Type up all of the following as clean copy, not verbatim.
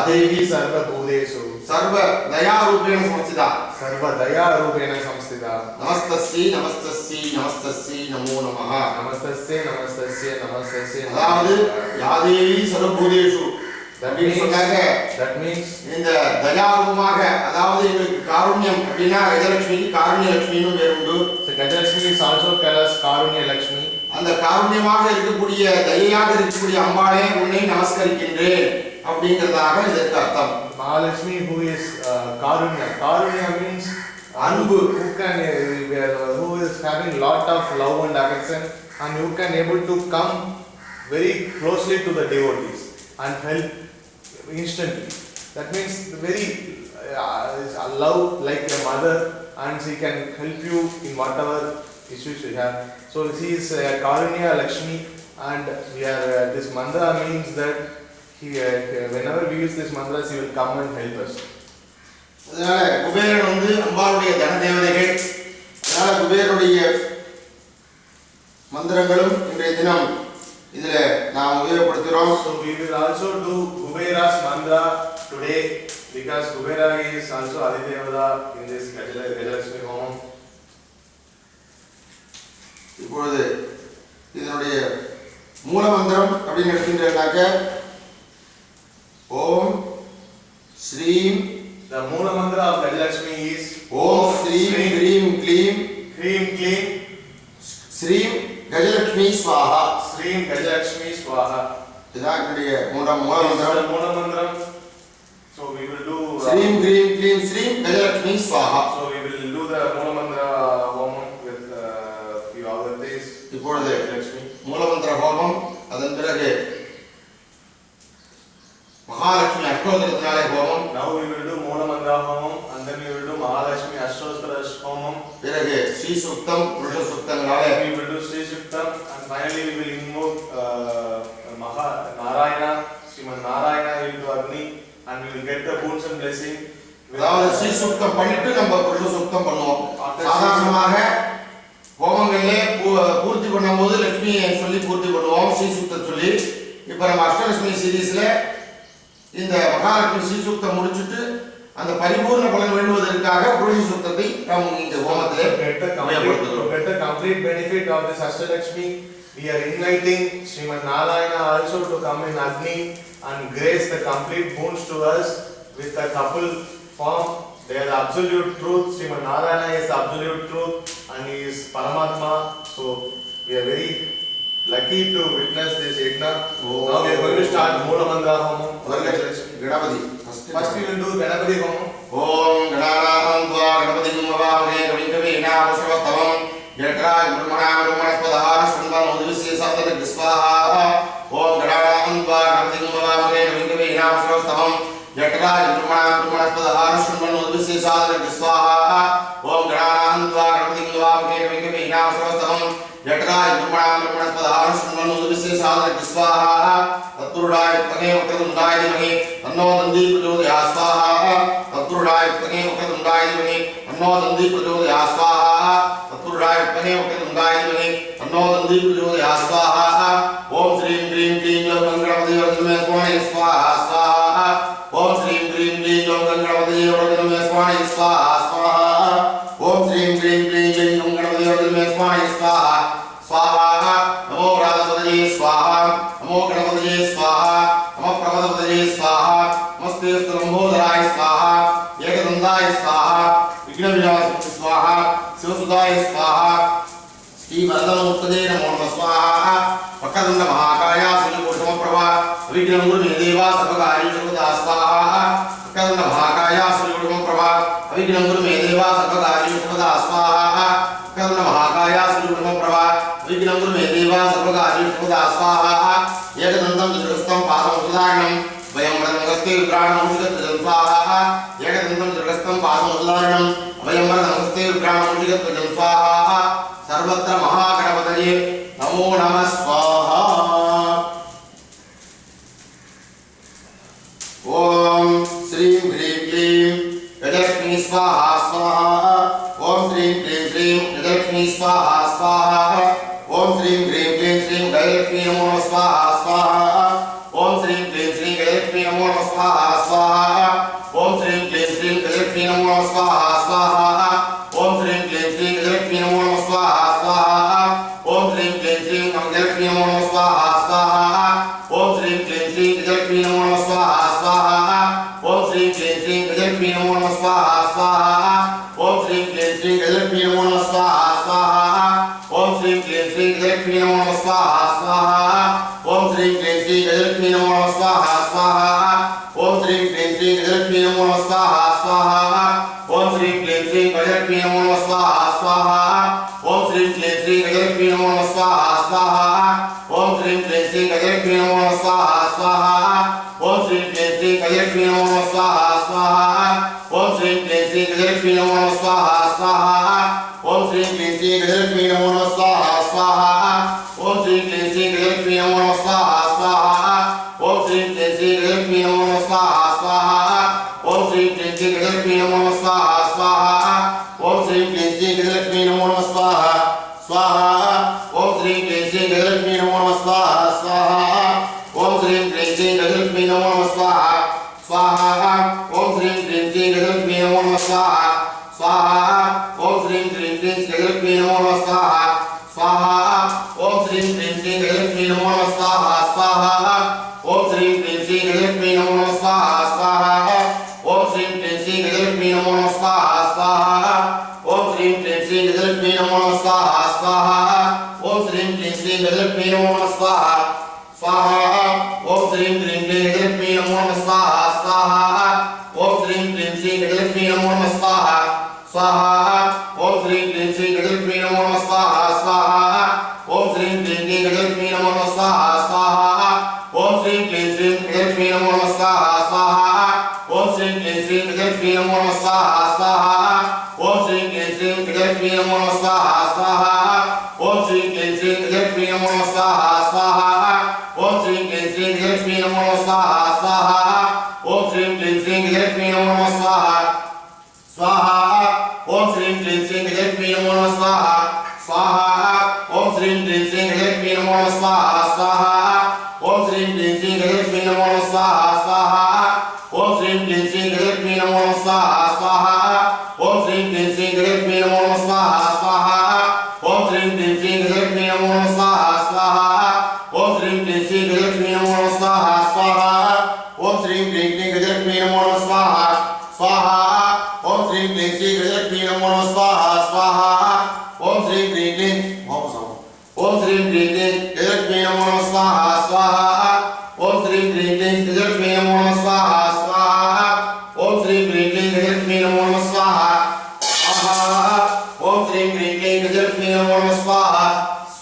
देवी सर्वभूतेषु सर्वदयारूपेण संस्थिता सर्वदयारूपेण संस्थिता नमस्तस्यै नमस्तस्यै नमस्तस्यै नमो नमः नमस्तस्यै नमस्तस्यै नमस्तस्यै अதாவது या देवी सर्वभूतेषु that means இந்த தயாரூபமாக அதாவது எங்களுக்கு காருண்யம் அப்படினா கஜலட்சுமி காருண்ய லட்சுமின்னு பேர் உண்டு. so Gajalakshmi is also called as Karunya Lakshmi. அந்த காருண்யமாக இருக்கக்கூடிய தயையாக இருக்கக்கூடிய அம்பாளே உன்னை நமஸ்கரிக்கின்றேன் அப்படிங்கறதாக இதற்கு அர்த்தம். Mahalakshmi who is Karunya means அன்பு, who is having lot of love and affection and who can able to come very closely to the devotees and help instantly. That means very love like a mother, and she can help you in whatever issues you have. So she is Karunya Lakshmi, and this mantra means that whenever we use this mantra, she will come and help us. அதனால குபேரன் வந்து அம்பாளுடைய தன தேவதைகள். அதனால குபேரனுடைய மந்திரங்களும் இன்றைய தினம் இதுல நாம் உபயோகப்படுத்துறோம். So we will also do Kubera's mantra today because Kubera is also Adidevada in this Gajalakshmi Homam. இப்பொழுது இதனுடைய மூல மந்திரம் அப்படின்னு எடுத்துக்கிட்டாக்க ஓம் ஸ்ரீம். The Moola mantra of Gajalakshmi is ஓம் ஸ்ரீம் ஹ்ரீம் க்ளீம் Hrim Klim ஸ்ரீம் கஜலட்சுமி ஸ்வாஹா. Srim Gajalakshmi Swaha. இதுதான் என்னுடைய மூல மந்திரம். The Moola mantra. So we will do ஸ்ரீம் ஹ்ரீம் க்ளீம் ஸ்ரீம் கஜலட்சுமி ஸ்வாஹா. So we will do the Moola mantra Homam with few other days. இப்பொழுது Gajalakshmi. மூலமந்திர ஹோமம், அதன் பிறகு மகாலட்சுமி அஷ்டோத்திரத்தினாலே ஹோமம், Now we will do Moola mantra Homam and then we will do Mahalakshmi Ashtotara Homam. பிறகு ஸ்ரீ சுக்தம் புருஷ சுக்தங்களாலே We will do Sri Shuktam and finally we will invoke Maha Narayana, Sriman Narayana into Agni and we will get the boons and blessing. அதாவது ஸ்ரீ சுக்தம் பண்ணிட்டு நம்ம புருஷ சுக்தம் பண்ணுவோம். சாதாரணமாக ஹோமங்களிலே பூர்த்தி பண்ணும்போது லட்சுமியை சொல்லி பூர்த்தி பண்ணுவோம் ஸ்ரீ சுக்தம் சொல்லி. இப்போ நம்ம அஷ்டலட்சுமி சீரீஸ்ல இந்த மகாலட்சுமி ஸ்ரீ சுக்தம் முடிச்சுட்டு அந்த பரிபூர்ண பலன் வேண்டுவதற்காக புருஷ சுக்தத்தை நாம் இந்த ஹோமத்திலே to get the complete benefit of this Ashtalakshmi, we are inviting Sriman Narayana also to come in Agni and grace the complete boons to us with the couple form. They are the absolute truth. Sriman Narayana is the absolute truth and he is Paramatma. So we are very lucky to witness this yajna. Now we are going to start Moola Mantra Homam. Ganapati. First we will do Ganapati Homam. Om Gananaham Dva Ganapati Gumavame Kavintave Inavasavastavam Yatraj Brahmana Brahmanaspadaha Sundam Udvisya Sabdatak Svaha. Om Gananaham Dva Ganapati Gumavame Kavintave Inavasavastavam Yatraj Brahmana Brahmanaspadaha Sundam Udvisya Sabdatak Svaha. Om Gananaham Dva Ganapati Gumavame Kavintave Inavasavastavam Yatraj Brahmana Brahmanaspadaha Sundam Udvisya Sabdatak Svaha. Tatturdaya Tane Vakadundaya Dimahi Anno Dandi Prachodaya Svaha. Tatturdaya Tane Vakadundaya Dimahi Anno Dandi Prachodaya Svaha. Tatturdaya Tane Vakadundaya Dimahi Anno Dandi Prachodaya Svaha. Om Shrim Krim Klim Lam Ganapati Vardhame Swami Svaha Svaha. Om Shrim Krim Klim Lam Ganapati Vardhame Swami Svaha Svaha. Om Shrim Krim Klim Lam Ganapati Vardhame Swami Svaha Svaha. Namo Radhapadaye Svaha. Namo Ganapadaye Svaha. Namo Prabhadapadaye Svaha. Namaste Stambhodharaye Svaha. Ekadandaya Svaha. Vighnavinasaya Svaha. Sivasudaya Svaha. Shri Varadamurtade Namo Namah Svaha. Vakadanda Mahakaya Sripurushama Prabha. Vighna Guru Medeva Sarvakari Sarvada Svaha. Vakadanda Mahakaya Sripurushama Prabha. Vighna Guru Medeva Sarvakari Sarvada Svaha. Vakadanda Mahakaya Sripurushama Prabha. Vighna Guru Medeva Sarvakari Sarvada Svaha. Ekadandam Durgastam Padam Udaranam Vayam Vradamagaste Vipranam Ujigat Svaha. Ekadandam Durgastam Padam Udaranam Vayam Vradamagaste Vipranam Ujigat Svaha. Sarvatra Mahaganapataye Namo Namah Svaha. Om Shrim Hrim Klim Gajalakshmi Svaha Svaha. Om Shrim Klim Shrim Gajalakshmi Svaha Svaha. Om Shrim Hrim Klim Shrim Gajalakshmi Namo Svaha Svaha. Om Shrim Klim Shrim Gajalakshmi Namo Svaha Svaha. Gajalakshmi नमो नमः स्वाहा स्वाहा ओम श्रीं क्लीं श्रीं गजलक्ष्मी नमो नमः स्वाहा स्वाहा ओम श्रीं क्लीं श्रीं गजलक्ष्मी नमो नमः स्वाहा स्वाहा ओम श्रीं क्लीं श्रीं गजलक्ष्मी नमो नमः स्वाहा स्वाहा ओम श्रीं क्लीं श्रीं गजलक्ष्मी नमो नमः स्वाहा स्वाहा ओम श्रीं क्लीं श्रीं गजलक्ष्मी नमो नमः स्वाहा स्वाहा ओम श्रीं क्लीं श्रीं गजलक्ष्मी नमो नमः स्वाहा स्वाहा ओम श्रीं क्लीं श्रीं गजलक्ष्मी नमो नमः स्वाहा स्वाहा ओम श्रीं क्लीं श्रीं गजलक्ष्मी नमो नमः स्वाहा स्वाहा ओम श्रीं क्लीं श्रीं गजलक्ष्मी नमो नमः स्वाहा स्वाहा ओम श्रीं क्लीं श्रीं गजलक्ष्मी नमो नमः स्वाहा स्वाहा ओम श्रीं क्लीं श्रीं गजलक्ष्मी नमो नमः स्वाहा स्वाहा ओम श्रीं क्लीं श्रीं गजलक्ष्मी नमो नमः स्वाहा स्वाहा ओम श्रीं क्लीं श्रीं गजलक्ष्मी नमो नमः स्वाहा स्वाहा ओम श्रीं क्लीं श्रीं गजलक्ष्मी नमो नमः स्वाहा स्वाहा ओम श्रीं क्लीं श्रीं गजलक्ष्मी नमो नमः स्वाहा स्वाहा ओम श्रीं क्लीं श्रीं गजलक्ष्मी नमो नमः स्वाहा स्वाहा ओम श्रीं क्लीं श्रीं गजलक्ष्मी नमो नमः स्वाहा स्वाहा ओम श्रीं क्लीं श्रीं गजलक्ष्मी नमो नमः स्वाहा स्वाहा ओम श्रीं क्लीं श्रीं गजलक्ष्मी नमो नमः स्वाहा स्वाहा ओम श्रीं क्लीं श्रीं गजलक्ष्मी नमो नमः स्वाहा स्वाहा ओम श्रीं क्लीं श्रीं गजलक्ष्मी नमो नमः स्वाहा स्वाहा ओम श्रीं क्लीं श्रीं गजलक्ष्मी नमो नमः स्वाहा स्वाहा ओम श्रीं क्लीं श्रीं गजलक्ष्मी नमो नमः स्वाहा स्वाहा ओम श्रीं क्लीं श्रीं गजलक्ष्मी नमो नमः स्वाहा स्वाहा ओम श्रीं क्लीं श्रीं गजलक्ष्मी नमो नमः स्वाहा स्वाहा ओम श्रीं क्लीं श्रीं गजलक्ष्मी नमो नमः स्वाहा स्वाहा ओम श्रीं क्लीं श्रीं गजलक्ष्मी नमो नमः स्वाहा स्वाहा ओम श्रीं क्लीं श्रीं गजलक्ष्मी नमो नमः स्वाहा स्वाहा ओम श्रीं क्लीं श्रीं गजलक्ष्मी नमो नमः स्वाहा स्वाहा ओम श्रीं क्लीं श्रीं गजलक्ष्मी नमो नमः स्वाहा स्वाहा ओम श्रीं क्लीं श्रीं गजलक्ष्मी नमो नमः स्वाहा स्वाहा ओम श्रीं क्लीं श्रीं गजलक्ष्मी नमो नमः स्वाहा स्वाहा ओम श्रीं क्लीं श्रीं गजलक्ष्मी नमो नमः स्वाहा स्वाहा ओम श्रीं क्लीं श्रीं गजलक्ष्मी नमो नमः स्वाहा स्वाहा ओम श्रीं क्लीं श्रीं गजलक्ष्मी नमो नमः स्वाहा स्वाहा ओम श्रीं क्लीं श्रीं गजलक्ष्मी नमो नमः स्वाहा स्वाहा ओम श्रीं क्लीं श्रीं गजलक्ष्मी नमो नमः स्वाहा स्वाहा ओम श्रीं क्लीं श्रीं गजलक्ष्मी नमो नमः स्वाहा स्वाहा ओम श्रीं क्लीं श्रीं गजलक्ष्मी नमो नमः स्वाहा स्वाहा ओम श्रीं क्लीं श्रीं गजलक्ष्मी नमो नमः स्वाहा स्वाहा ओम श्रीं क्लीं श्रीं गजलक्ष्मी नमो नमः स्वाहा स्वाहा ओम श्रीं क्लीं श्रीं गजलक्ष्मी नमो नमः स्वाहा स्वाहा ओम श्रीं क्लीं श्रीं गजलक्ष्मी नमो नमः स्वाहा स्वाहा ओम श्रीं क्लीं श्रीं गजलक्ष्मी नमो नमः स्वाहा स्वाहा ओम श्रीं क्लीं क्लीं ओम श्रीं क्लीं क्लीं गजलक्ष्मी नमो नमः स्वाहा स्वाहा ओम श्रीं क्लीं क्लीं गजलक्ष्मी नमो नमः स्वाहा स्वाहा ओम श्रीं क्लीं क्लीं गजलक्ष्मी नमो नमः स्वाहा स्वाहा ओम श्रीं क्लीं क्लीं गजलक्ष्मी नमो नमः स्वाहा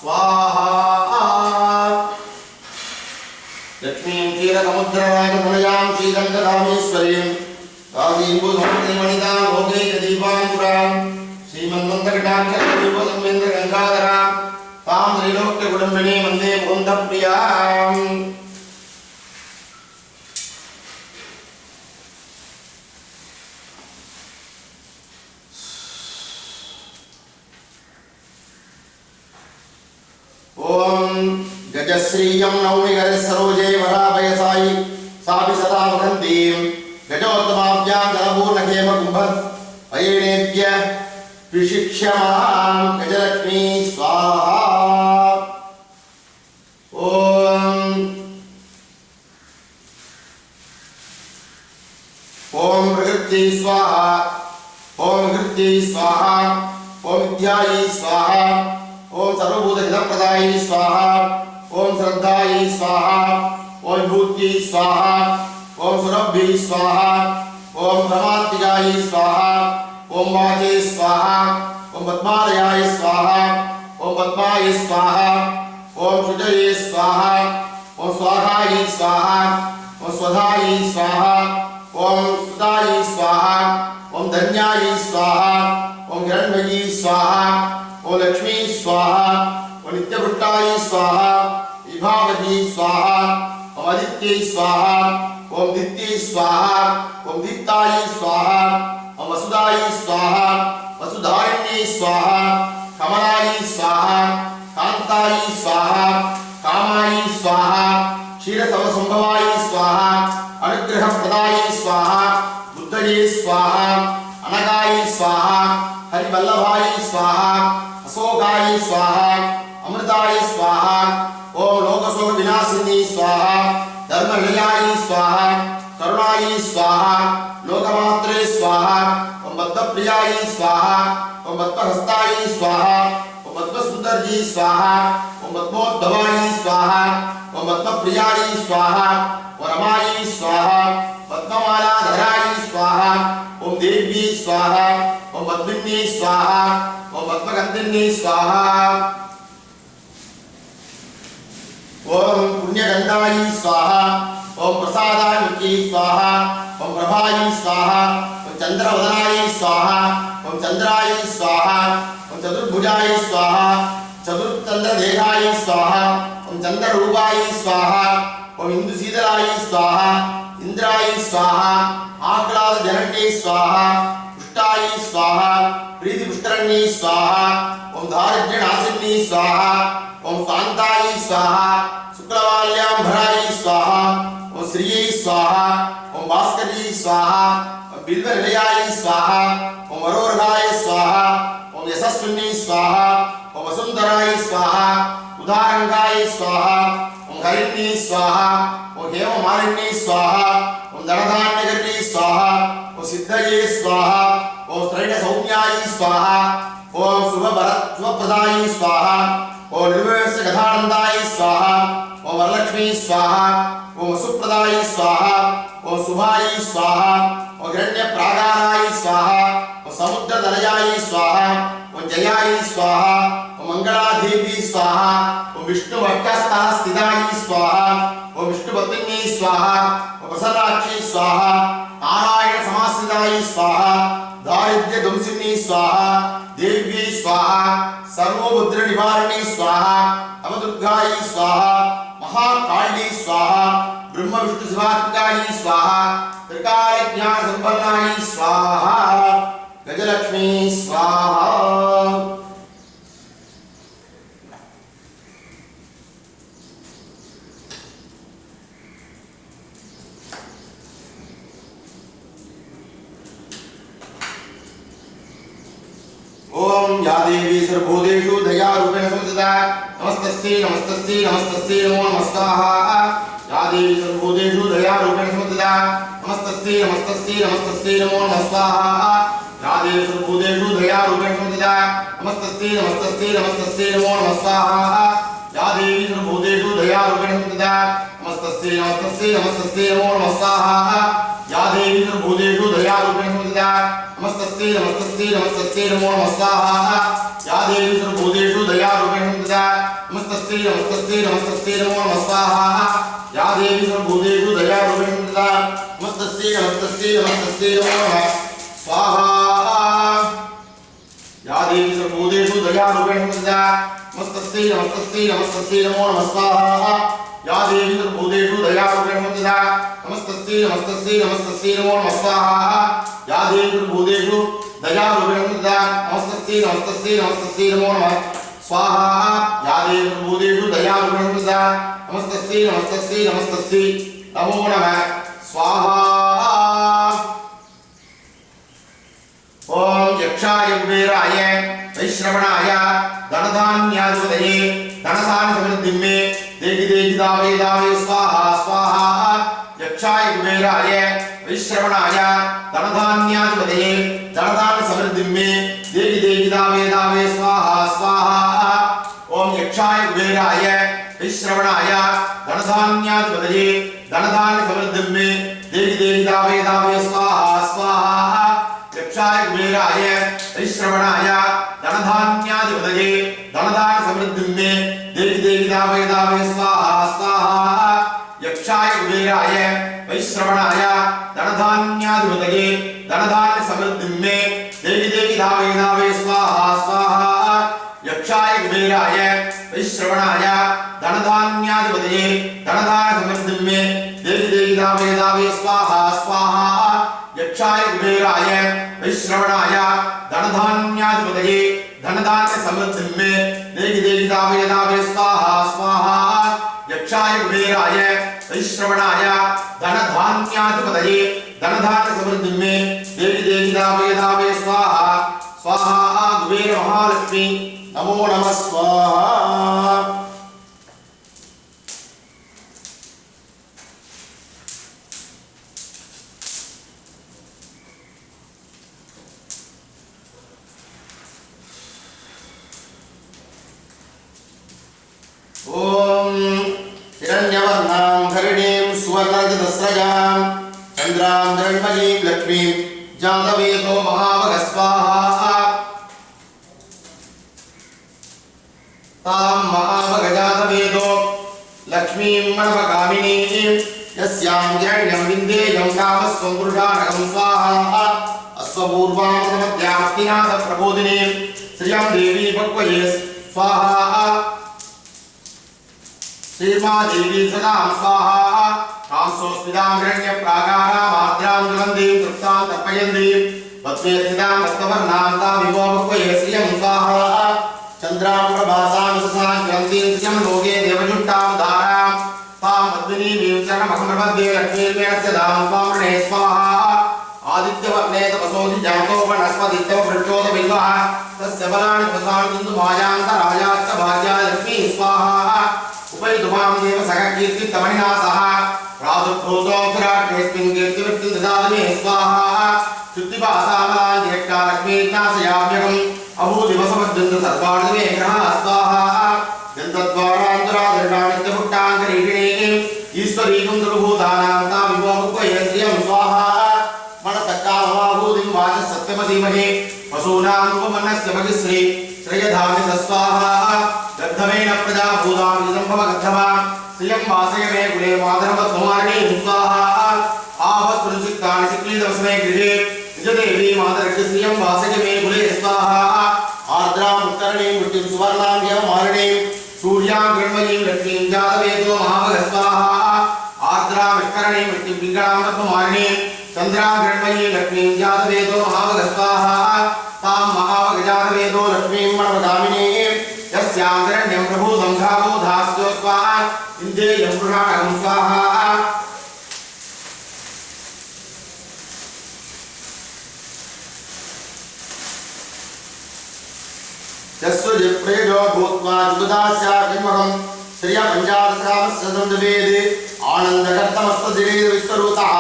स्वाहा लक्ष्मीं क्षीरसमुद्रराजमलयां श्रीरङ्गधामेश्वरीं काशीं भूसमुद्रमणितां भोगैकदीपाङ्कुरां श्रीमन्मन्दकटाक्षरूपसंवेन्द्रगङ्गाधरां तां त्रिलोक्यकुटुम्बिनीं वन्दे मुकुन्दप्रियाम् ओम गजश्रीयं नौमि गजसरोजे वराभयसायि सापि सदा वदन्तीं गजोत्तमाभ्यां जलपूर्णहेमकुम्भत् अयेनेभ्य विशिक्ष्यमां गजलक्ष्मी स्वाहा ओम प्रकृति स्वाहा ओम कृत्यै स्वाहा ओम विद्यायै स्वाहा ओम सर्वभूतहितप्रदायै स्वाहा ओम श्रद्धायै स्वाहा ओम भूत्यै स्वाहा ओम सुरभ्यै स्वाहा ओम प्रमात्तिकायै स्वाहा ओम वाचे स्वाहा ओम पद्मालयाय स्वाहा ओम पद्माय स्वाहा ओम शुचये स्वाहा ओम स्वाहायै स्वाहा ओम स्वधायै स्वाहा ओम सुतायै स्वाहा ओम धन्यायै स्वाहा ओम हिरण्मयी स्वाहा ओम लक्ष्मी स्वाहा ओम नित्यभुट्टायै स्वाहा विभावती स्वाहा ओम आदित्यै स्वाहा ओम दित्यै स्वाहा ओम दीप्तायै स्वाहा ओम वसुदायै स्वाहा वसुधारिण्यै स्वाहा कमलायै स्वाहा कान्तायै स्वाहा कामायै स्वाहा क्षीरसमसंभवायै स्वाहा अनुग्रहप्रदायै स्वाहा बुद्धये स्वाहा अनगायै स्वाहा हरिवल्लभायै स्वाहा अशोकायै स्वाहा अमृता समस्तदाय स्वाहा ओम लोकशोक विनाशिनी स्वाहा धर्मनिलयाय स्वाहा करुणाय स्वाहा लोकमात्रे स्वाहा ओम बद्धप्रियाय स्वाहा ओम बद्धहस्ताय स्वाहा ओम बद्धसुंदर्यै स्वाहा ओम बद्धोद्भवाय स्वाहा ओम बद्धप्रियाय स्वाहा ओम रमाय स्वाहा पद्ममालाधराय स्वाहा ओम देव्यै स्वाहा ओम पद्मिन्यै स्वाहा ओम पद्मगन्धिन्यै स्वाहा ओम पुण्यगंधाय स्वाहा ओम प्रसादाय स्वाहा ओम प्रभाय स्वाहा ओम चंद्रवदनाय स्वाहा ओम चंद्राय स्वाहा ओम चतुर्भुजाय स्वाहा चतुर्चंद्रदेहाय स्वाहा ओम चंद्ररूपाय स्वाहा ओम इंदुशीतलाय स्वाहा इंद्राय स्वाहा आह्लाद जनन्यै स्वाहा पुष्टाय स्वाहा प्रीति पुष्करण्यै स्वाहा ओम दारिद्र्यनाशिन्यै स्वाहा ओम शांताय स्वाहा शुक्लमाल्याम्भराय स्वाहा ओम श्रियै स्वाहा ओम भास्कर्यै स्वाहा ओम बिल्वनिलयाय स्वाहा ओम वरोर्गाय स्वाहा ओम यशस्विन्यै स्वाहा ओम वसुंधराय स्वाहा उदारंगाय स्वाहा ओम हरिण्यै स्वाहा ओम हेममालिन्यै स्वाहा ओम धनधान्यगर्यै स्वाहा ओम सिद्धये स्वाहा ओम त्रैणसौम्याय स्वाहा ओम शुभप्रदाय स्वाहा ओम निर्वेश कथानंदाय स्वाहा ओम वरलक्ष्मी स्वाहा ओम सुप्रदाय स्वाहा ओम शुभाय स्वाहा ओम हिरण्यप्राकाराय स्वाहा ओम समुद्रतनयाय स्वाहा ओम जयाय स्वाहा ओम मंगलादेवी स्वाहा ओम विष्णुवक्षस्थास्थिताय स्वाहा ओम विष्णुपत्न्यै स्वाहा ओम प्रसन्नाक्षी स्वाहा नारायण समाश्रिताय स्वाहा दारिद्र्यध्वंसिन्यै स्वाहा देव्यै स्वाहा सर्वभद्र निवारणी स्वाहा अवदुर्गाय स्वाहा महाकाली स्वाहा ब्रह्म विष्णु शिवात्मकाय स्वाहा त्रिकाल ज्ञान संपन्नाय स्वाहा गजलक्ष्मी स्वाहा ओम या देवी सर्वभूतेषु दयारूपेण संस्थिता नमस्तस्यै नमस्तस्यै नमस्तस्यै नमो नमः स्वाहा या देवी सर्वभूतेषु दयारूपेण संस्थिता नमस्तस्यै नमस्तस्यै नमस्तस्यै नमो नमः स्वाहा या देवी सर्वभूतेषु दयारूपेण संस्थिता नमस्तस्यै नमस्तस्यै नमस्तस्यै नमो नमः स्वाहा या देवी सर्वभूतेषु दयारूपेण संस्थिता नमस्तस्यै नमस्तस्यै नमस्तस्यै नमो नमः स्वाहा या देवी सर्वभूतेषु दयारूपेण संस्थिता नमस्तस्यै नमस्तस्यै नमस्तस्यै नमो नमः स्वाहा या देवी सर्वभूतेषु दयारूपेण संस्थिता नमस्तस्यै नमस्तस्यै नमस्तस्यै नमो नमः स्वाहा या देवी सर्वभूतेषु दयारूपेण संस्थिता नमस्तस्यै नमस्तस्यै नमस्तस्यै नमो नमः स्वाहा या देवी सर्वभूतेषु दयारूपेण संस्थिता नमस्तस्यै नमस्तस्यै नमस्तस्यै नमो नमः स्वाहा या देवी सर्वभूतेषु दयारूपेण संस्थिता नमस्तस्यै नमस्तस्यै नमस्तस्यै नमो नमः स्वाहा या देवी सर्वभूतेषु दयारूपेण संस्थिता नमस्तस्यै नमस्तस्यै नमस्तस्यै नमो नमः स्वाहा या देवी सर्वभूतेषु दयारूपेण संस्थिता नमस्तस्यै नमस्तस्यै नमस्तस्यै नमो नमः स्वाहा ओम यक्षाय कुबेराय वैश्रवणाय धनधान्याधिपतये धनधान्य समृद्धिं मे देहि देहि दावे दावे स्वाहा स्वाहा यक्षाय कुबेराय वैश्रवणाय धनधान्याधिपतये धनधान्य समृद्धिं मे देहि देहि दावे दावे स्वाहा स्वाहा ओम यक्षाय कुबेराय वैश्रवणाय धनधान्याधिपतये धनधान्य समृद्धिं मे देहि देहि दावे दावे स्वाहा स्वाहा यक्षाय कुबेराय वैश्रवणाय धनधान्याधिपतये धनधान्य समृद्धिं मे देहि देहि दावे दावे स्वाहा स्वाहा यक्षाय कुबेराय वैश्रवणाय धनधान्याधिपतये धनधान्य समृद्धिं मे देहि देहि दावे दावे स्वाहा स्वाहा यक्षाय कुबेराय वैश्रवणाय धनधान्याधिपतये धनधान्य समृद्धिं मे देहि देहि दावे दावे स्वाहा स्वाहा यक्षाय कुबेराय वैश्रवणाय धनधान्याधिपतये धनधान्य समृद्धिं मे देहि देहि दावे दावे स्वाहा स्वाहा यक्षाय कुबेराय वैश्रवणाय धनधान्याधिपतये धनधान्य समृद्धिं मे देहि देहि दावे दावे स्वाहा स्वाहा कुबेर महालक्ष्मी नमो नमः स्वाहा। ओम हिरण्यवर्णां धरणीं सुवर्णरजतस्रजां चन्द्रां हिरण्मयीं लक्ष्मीं जातवेदो महाभगः स्वाहा। तां महाभगजातवेदो लक्ष्मीं मणवकामिनीं यस्यां हिरण्यं विन्देयं कामस्वं पुरुषाणकं स्वाहा। अश्वपूर्वां प्रमद्यास्तिनाथ प्रबोधिनीं श्रियं देवी भक्वये स्वाहा। श्रीमादेवी सदां स्वाहा। कांसोस्मिदां हिरण्यप्राकारां आर्द्रां ज्वलन्तीं तृप्तां तर्पयन्तीं पद्मे स्थितां रक्तवर्णां तां विभो भक्वये श्रियं स्वाहा। चन्द्रां प्रभासां विशसां ज्वलन्तीं श्रियं लोके देवजुष्टां धारां तां पद्मिनीं चरणमहं प्रपद्ये लक्ष्मीर्मेणस्य दां त्वां वृणे स्वाहा। आदित्यवर्णे तपसोऽधि जातो वनस्पतित्वं वृक्षोत बिल्वः तस्य बलानि प्रसान्तिन्तु मायान्तरायाश्च भाग्या लक्ष्मी स्वाहा। उपैतुमां देव सखकीर्ति तमनिना सह प्रादुर्भूतो विराट्रेऽस्मिन् कीर्तिवृत्तिं ददामि स्वाहा। शुद्धिपासामलां ज्येष्ठा लक्ष्मीर्नाशयाम्यहम् अभूदिवसमद्यन्तु सर्वाणि ग्रहाः स्वाहा। यन्तद्वारान्तरादृढानित्यपुट्टाङ्करीषिणीम् ईश्वरीकं दुर्भूतानां तां विभोगक्वये श्रियं स्वाहा। मनसक्काममाभूतिं वाचः सत्यमसीमहे वसूनां उपमन्नस्य भगिश्री श्रेयधामि स्वाहा। गद्धमेन प्रजा भूतां विदम्भवगद्धवा श्रियं वासय मे कुले मातरवत्कुमारिणीं स्वाहा। आवस्वरुचित्तानि सिक्लीदवस्मे गृहे निजदेवी मातरस्य श्रियं वासय मे कुले स्वाहा। आर्द्रां उत्तरणीं वृत्तिं सुवर्णां यवमालिनीं सूर्यां गृह्मयीं लक्ष्मीं जातवेदो महाभगः स्वाहा। आर्द्रां विष्करणीं वृत्तिं पिङ्गळां पद्ममालिनीं चन्द्रां गृह्मयीं लक्ष्मीं जातवेदो महाभगः स्वाहा। तां महाभगजातवेदो लक्ष्मीं मणवकामिनीं यस्यां हिरण्यं प्रभूतं घावो धास्यो स्वाहा। इन्द्रियं पुरुषाणं स्वाहा। यस्वजिप्रेजो भूत्वा जुगदास्याकिन्महं श्रियपञ्चादशरामस्य दवेदे आनन्दकर्तमस्तदिने विश्वरूतः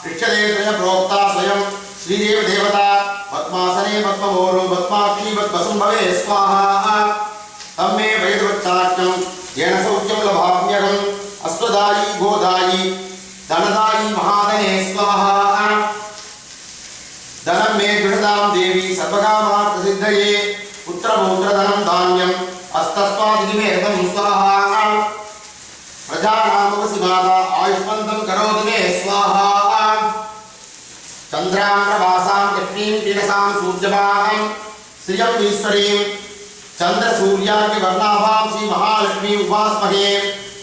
ऋक्षते प्रोक्ता स्वयं श्रीदेव देवता पद्मासने पद्मभोरो पद्माक्षी पद्मसुम्भवे स्वाहा। तम्मे वैदवत्ताख्यं येन सौख्यं लभाम्यहम् अश्वदायी गोदायी धनदायी महाधने स्वाहा। धनं मे गृहदां देवी सर्वकामार्थसिद्धये पुत्रपौत्रधनं धान्यम् अस्तस्मादिमेकं स्वाहा। प्रजानामवसि माता आयुष्मन्तं करोतु मे स्वाहा। चन्द्रां प्रभासां लक्ष्मीं पीनसां सूर्यवाहं श्रियं ईश्वरीं चन्द्रसूर्याग्निवर्णाभां श्रीमहालक्ष्मीं उपास्महे।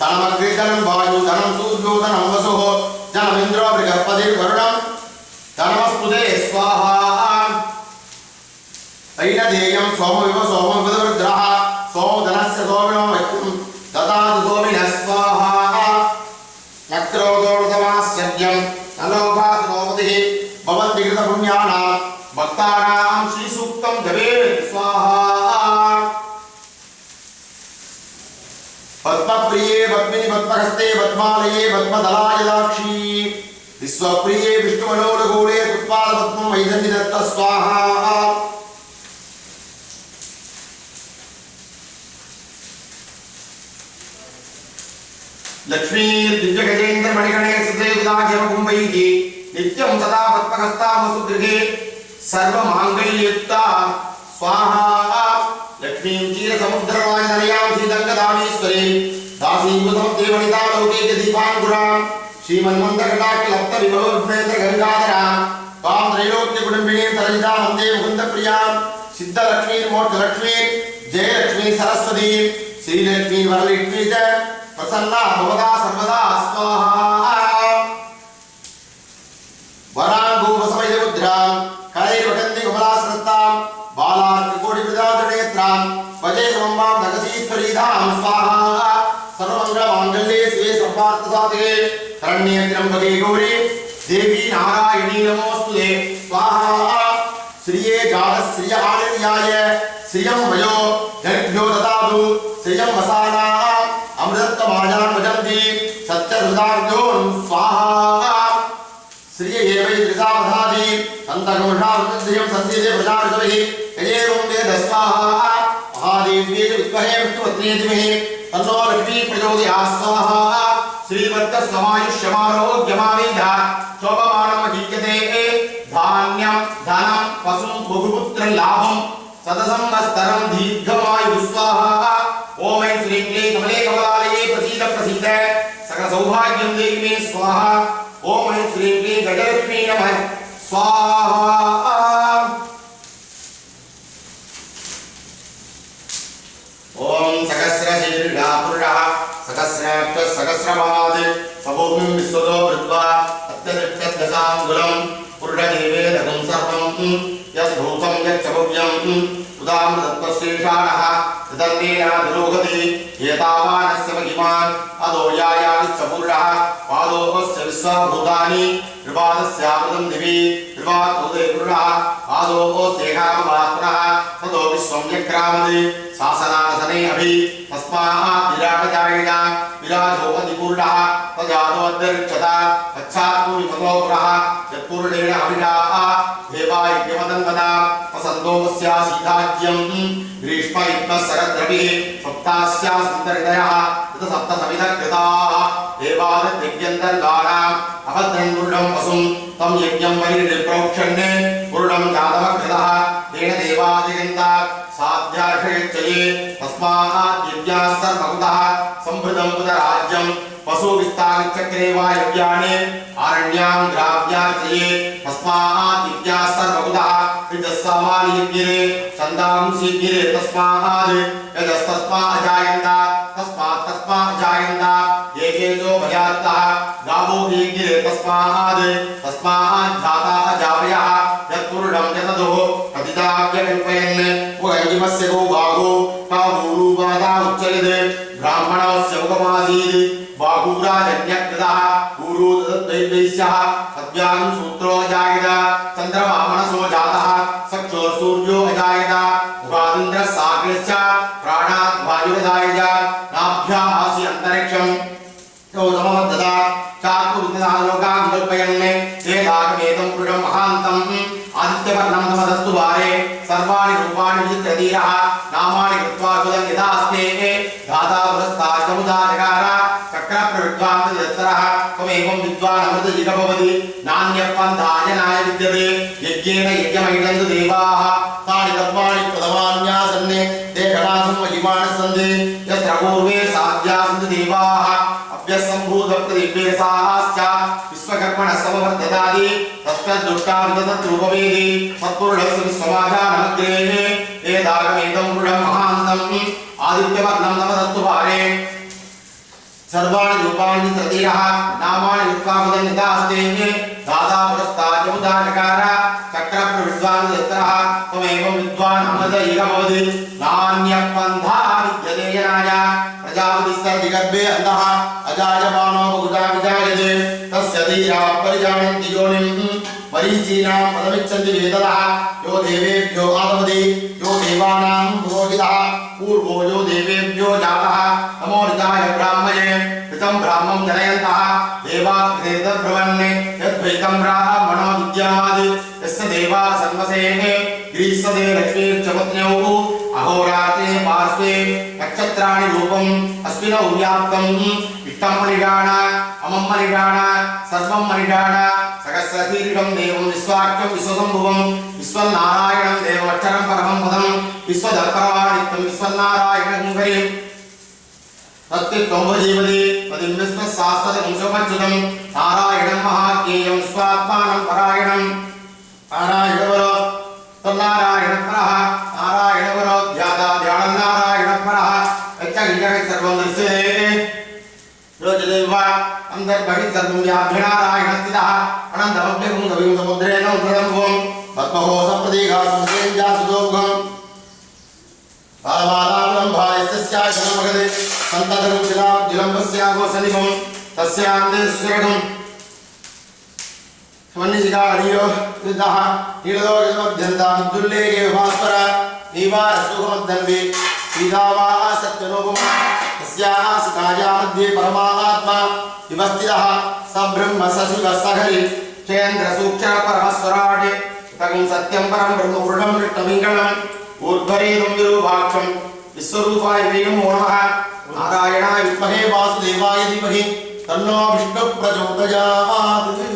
धनमग्निधनं वायु धनं सूर्यो धनं वसुः धनमिन्द्रो बृहस्पतिर्वरुणं धनमस्तुते स्वाहा। ऐनदेयं सोमविव सोमविदरुद्रः सोमधनस्य सोमिनो वैक्यं ददातु सोमिनः स्वाहा। नक्रोदोर्धवास्यद्यं नलोभासनोपतिः भवन्ति कृतपुण्यानां भक्तानां श्रीसूक्तं जपेत् स्वाहा। पद्मप्रिये पद्मिनि पद्महस्ते पद्मालये पद्मदलायदाक्षी विश्वप्रिये विष्णुमनोरगूढे पुष्पालपद्मं वैदन्यदत्त स्वाहा। लक्ष्मी दिव्यगजेन्द्र मणिगणे सुदेवदाजवकुम्भैः नित्यं सदा पद्महस्तामसुगृहे सर्वमाङ्गल्ययुक्ता स्वाहा। लक्ष्मीं क्षीरसमुद्रराजनयां श्रीदङ्गदामेश्वरीं दासीभूतं देवनितां लौकिकदीपाङ्कुरां श्रीमन्मन्दकटाक्षलप्तविभवविघ्नेन्द्रगङ्गाधरां त्वां त्रैलोक्यकुटुम्बिनीं सरजितां वन्दे मुकुन्दप्रियां सिद्धलक्ष्मीर्मोक्षलक्ष्मीं जयलक्ष्मी सरस्वतीं श्रीलक्ष्मी वरलक्ष्मी च प्रसन्ना भवदा सर्वदा स्वाहा। वराङ्गोपसमयमुद्रां कलैर्वटन्ति कमलासनस्तां बालार्ककोटिप्रदातनेत्रां भजे रम्बां जगदीश्वरीधां स्वाहा। सर्वमङ्गलमाङ्गल्ये शिवे सर्वार्थसाधके शरण्ये त्र्यम्बके गौरी देवी नारायणी नमोस्तुते स्वाहा। श्रिये जातश्रिय आनन्द्याय श्रियं वयो जनेभ्यो ददातु श्रियं वसाना अमृतत्वमाजान् भजन्ति सत्यहृदाभ्यो स्वाहा श्रिय एवै त्रिसावधाति सन्तघोषावृद्धिं सन्धिते प्रजापतिभिः यजेवं वेद स्वाहा महादेव्यै विद्महे विष्णुपत्न्यै धीमहि तन्नो लक्ष्मी प्रचोदयात् स्वाहा श्रीवर्चस्वमायुष्यमारोग्यमाविधा शोभमानमहीयते धान्यं धनं पशुं बहुपुत्रं लाभं सतसंवत्सरं दीर्घमायुः स्वाहा ओम ऐं श्रीं क्लीं कमले कमलालये प्रसीद प्रसीद सकल सौभाग्यं देहि मे स्वाहा ओम ऐं श्रीं क्लीं गजलक्ष्मी नमः स्वाहा ओम सहस्रशीर्षः पुरुषः सहस्राक्ष सहस्रपाद सभूमिं विश्वतो वृत्वा अत्यधिकदशाङ्गुलं पुरुषदेवेदकं सर्वं यद्भूतं यच्च भव्यं उदामृतत्वशेषाणः तदन्नेनाधिरोहति एतावानस्य महिमान् अदो यायाविश्च पुरुषः पादोऽस्य विश्वभूतानि त्रिपादस्यामृतं दिवि त्रिपादोदे पुरुषः पादोऽस्येकामवात्मनः ततो विश्वं यक्रामति शासनासने अभि तस्मात् विराटजायिना विराजो अधिपूर्णः तजातो अन्तरिक्षता पश्चात्तु विपतो पुरः यत्पूर्णेन अभिषाः देवायज्ञमदन्वना वसन्तोमस्यासीताज्यं ग्रीष्म इत्मः शरद्रविः सप्तास्याः सुन्दरदयः तत सप्त समिधकृताः देवादित्यन्तर्गाणाम् अभद्रं पुरुषं वसुं तं यज्ञं परिनिप्रोक्षण्ये पुरुषं जातमकृतः तेन देवादिगन्ता साध्यार्षयच्चये तस्मात् यज्ञाः सर्वकुतः संभृतं पुनराज्यं पशुविस्तारिचक्रे वा यज्ञानि आरण्यां ग्राव्यार्चये तस्मात् यज्ञाः सर्वकुतः यजस्सामान्यज्ञे छन्दांसिज्ञे तस्मात् यजस्तस्मात् जायन्त तस्मात् जायन्त एकेजो भयात्तः गावो यज्ञे तस्मात् जाता जावयः यत्पुरुषं यतदुः प्रतिदाव्यकल्पयन् पुरञ्जिमस्य गो बाहो कामूरुवादा उच्यते ब्राह्मणस्य मुखमासीत् बाहुराजन्यकृतः ऊरुदैवैस्यः अद्यां सूत्रो अजायत चन्द्रमा मनसो जातः चक्षुर्सूर्यो अजायत मुखादिन्द्रः साग्रश्च प्राणात् वायुरजायत नाभ्याः आसि अन्तरिक्षं चौतमोद्धता चाकुरुद्धालोकान् कल्पयन् एताकमेतं पुरुषं महान्तम् आदित्यवर्णं तमदस्तु वारे सर्वाणि रूपाणि विचित्रधीरः नामानि कृत्वा सुदं यथास्ते धाता पुरस्ताच्चमुदाचकार चक्रप्रविद्वान्तरः त्वमेवं विद्वान् अमृतजिग भवति नान्यपन्थायनाय विद्यते यज्ञेन यज्ञमैदन्तु देवाः तानि कर्माणि प्रथमान्यासन्ने ते गणासं महिमानि सन्ति यत्र पूर्वे साध्यासन्ति देवाः अभ्यसम्भूतप्रतिभ्येसाश्च विश्वकर्मणः समवर्ततादि तत्तद्दुष्टाविदतद्रूपवेदि सत्पुरुषस्य विश्वमाजानमग्रेः एताकमेतं पुरुषं महान्तम् आदित्यवर्णं नवदस्तु भारे सर्वाणि रूपाणि ततीरः नामानि उत्पादनं निदास्ते दाता पुरस्ताच्चमुदाचकार चक्रप्रविद्वान् यत्रः त्वमेवं विद्वान् अमृतैः भवति नान्यपन्था विद्यते यनाय प्रजापतिस्य दिगर्भे अन्तः अजायमानो बहुधा विजायते तस्य धीराः परिजानन्ति योनिं मरीचीनां पदमिच्छन्ति वेदतः यो देवेभ्यो आदवति यो देवानां पुरोहितः पूर्वो यो देवेभ्यो जातः नमो निताय ब्राह्मणे ऋतं ब्राह्मं जनयन्तः देवाग्नेतब्रवन्ने यद्वैतं ब्राह्मणो विद्यात् यस्य देवा सन्वसेः ग्रीष्मदे लक्ष्मीर्चपत्न्यौ अहोरात्रे पार्श्वे नक्षत्राणि रूपम् अस्मिनौ व्याप्तम् इष्टं मनिषाण अमं मनिषाण सर्वं मनिषाण सहस्रशीर्षं देवं विश्वाख्यं विश्वसम्भुवं विश्वनारायणं देवमक्षरं परमं पदं विश्वदर्परादित्यं विश्वनारायणं हरिं तत्त्वम्भजीवति पदिं विश्वशास्त्रदंशमच्युतं नारायणं महाज्ञेयं स्वात्मानं परायणं नारायणवरो तन्नारायणपरः नारायणवरो ध्याता ध्यानं नारायणपरः यच्चगिजगत् सर्वं दृश्यते योजदेवा अन्तर्बहिः सर्वं व्याभ्यनारायणस्थितः अनन्तमभ्यगं कविं समुद्रेण उद्धरणं पद्महोसप्रतीघासमुद्रेन्द्यासुदोघं कालमालां भायस्याशनमगदे सन्ततरुचिराब्जिलम्बस्यागोसनिभं तस्यान्ते सुरगं स्वनिशिका हरियो कृतः नीललोकमध्यन्तां दुर्लेखे भास्वर नीवारसुखमद्दन्वे सीतावा सत्यलोकम् तस्याः सिकाया मध्ये परमात्मा विवस्थितः स ब्रह्म सशिवः सखरि चेन्द्रसूक्ष्म परमस्वराट् तगं सत्यं परं ब्रह्मपुरुषं कृष्णपिङ्गलम् ऊर्ध्वरेदं विरूपाक्षं विश्वरूपाय वै नमो नमः नारायणाय विद्महे वासुदेवाय धीमहि तन्नो विष्णुः प्रचोदयात्।